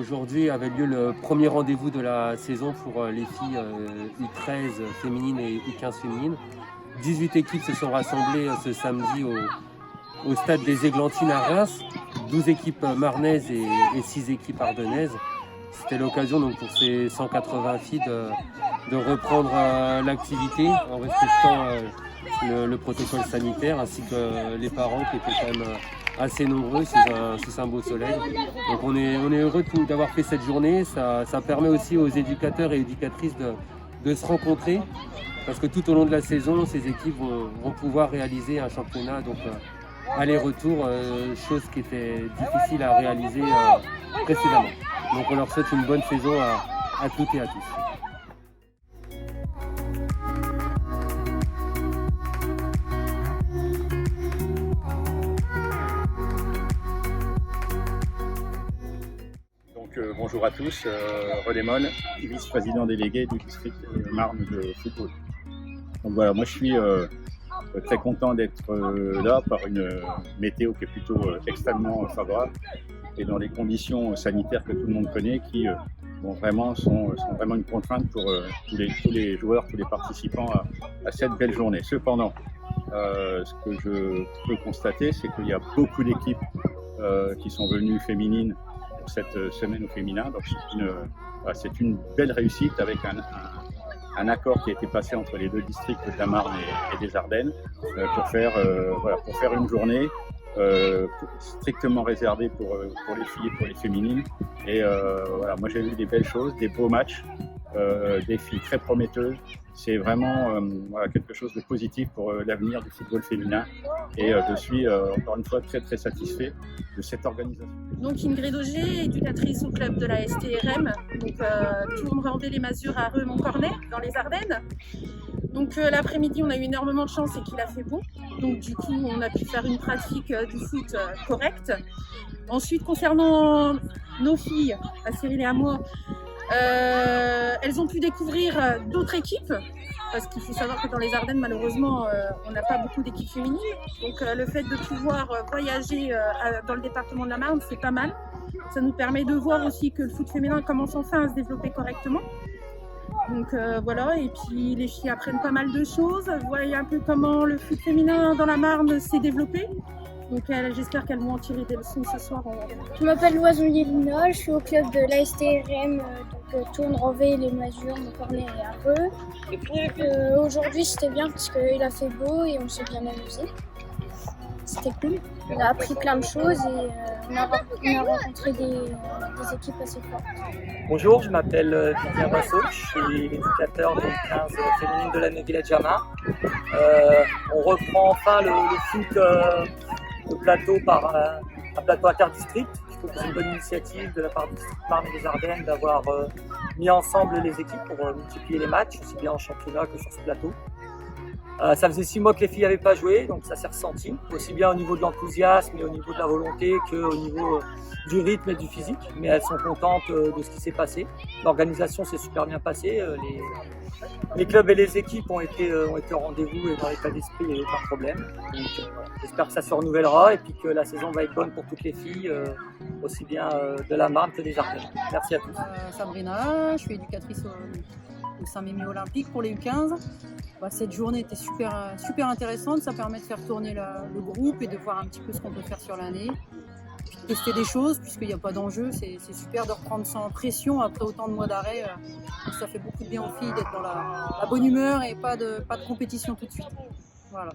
Aujourd'hui avait lieu le premier rendez-vous de la saison pour les filles U13 féminines et U15 féminines. 18 équipes se sont rassemblées ce samedi au stade des Églantines à Reims. 12 équipes marnaises et 6 équipes ardennaises. C'était l'occasion donc pour ces 180 filles de reprendre l'activité en respectant le protocole sanitaire ainsi que les parents qui étaient quand même assez nombreux sous un beau soleil. Donc on est heureux d'avoir fait cette journée. Ça permet aussi aux éducateurs et éducatrices de se rencontrer parce que tout au long de la saison, ces équipes vont pouvoir réaliser un championnat donc aller-retour, chose qui était difficile à réaliser précédemment. Donc on leur souhaite une bonne saison à toutes et à tous. Bonjour à tous, René Mon, vice-président délégué du district Marne de football. Donc voilà, moi je suis très content d'être là par une météo qui est plutôt extrêmement favorable et dans les conditions sanitaires que tout le monde connaît qui sont vraiment une contrainte pour tous les joueurs, tous les participants à cette belle journée. Cependant, ce que je peux constater, c'est qu'il y a beaucoup d'équipes qui sont venues féminines pour cette semaine au féminin. Donc c'est une belle réussite avec un accord qui a été passé entre les deux districts de la Marne et des Ardennes pour faire une journée strictement réservée pour les filles et pour les féminines. Et moi j'ai vu des belles choses, des beaux matchs, des filles très prometteuses. C'est vraiment quelque chose de positif pour l'avenir du football féminin et je suis encore une fois très très satisfait de cette organisation. Donc Ingrid Auger, éducatrice au club de la STRM, donc tourne rendez les masures à Remont-Cornet dans les Ardennes. Donc l'après-midi on a eu énormément de chance et qu'il a fait beau, donc du coup on a pu faire une pratique du foot correcte. Ensuite concernant nos filles, à Cyril et à moi, elles ont pu découvrir d'autres équipes parce qu'il faut savoir que dans les Ardennes malheureusement on n'a pas beaucoup d'équipes féminines, donc le fait de pouvoir voyager dans le département de la Marne, c'est pas mal. Ça nous permet de voir aussi que le foot féminin commence enfin à se développer correctement. Donc voilà, et puis les filles apprennent pas mal de choses, voient un peu comment le foot féminin dans la Marne s'est développé. Donc j'espère qu'elles vont en tirer des leçons ce soir. Je m'appelle Loison Yelina, je suis au club de l'ASTRM, donc tourne, revêt, les masures, mon cornet et Arreux. Aujourd'hui c'était bien parce qu'il a fait beau et on s'est bien amusé. C'était cool. On a appris plein de choses et on a rencontré des équipes assez fortes. Bonjour, je m'appelle Didier Basso, je suis éducateur des 15 féminines de la Village Ama. On reprend enfin le foot de plateau par un plateau interdistrict. Je trouve que c'est une bonne initiative de la part du district Marne et des Ardennes d'avoir mis ensemble les équipes pour multiplier les matchs, aussi bien en championnat que sur ce plateau. Ça faisait 6 mois que les filles n'avaient pas joué, donc ça s'est ressenti, aussi bien au niveau de l'enthousiasme et au niveau de la volonté qu'au niveau du rythme et du physique. Mais elles sont contentes de ce qui s'est passé. L'organisation s'est super bien passée. Les clubs et les équipes ont été au rendez-vous et dans l'état d'esprit, il n'y a eu aucun problème. Donc, j'espère que ça se renouvellera et puis que la saison va être bonne pour toutes les filles, aussi bien de la Marne que des Ardennes. Merci à tous. Sabrina, je suis éducatrice au Saint-Mémy Olympique pour les U15. Cette journée était super intéressante, ça permet de faire tourner le groupe et de voir un petit peu ce qu'on peut faire sur l'année. Puis de tester des choses, puisqu'il n'y a pas d'enjeu, c'est super de reprendre sans pression après autant de mois d'arrêt. Ça fait beaucoup de bien aux filles d'être dans la bonne humeur et pas de compétition tout de suite. Voilà.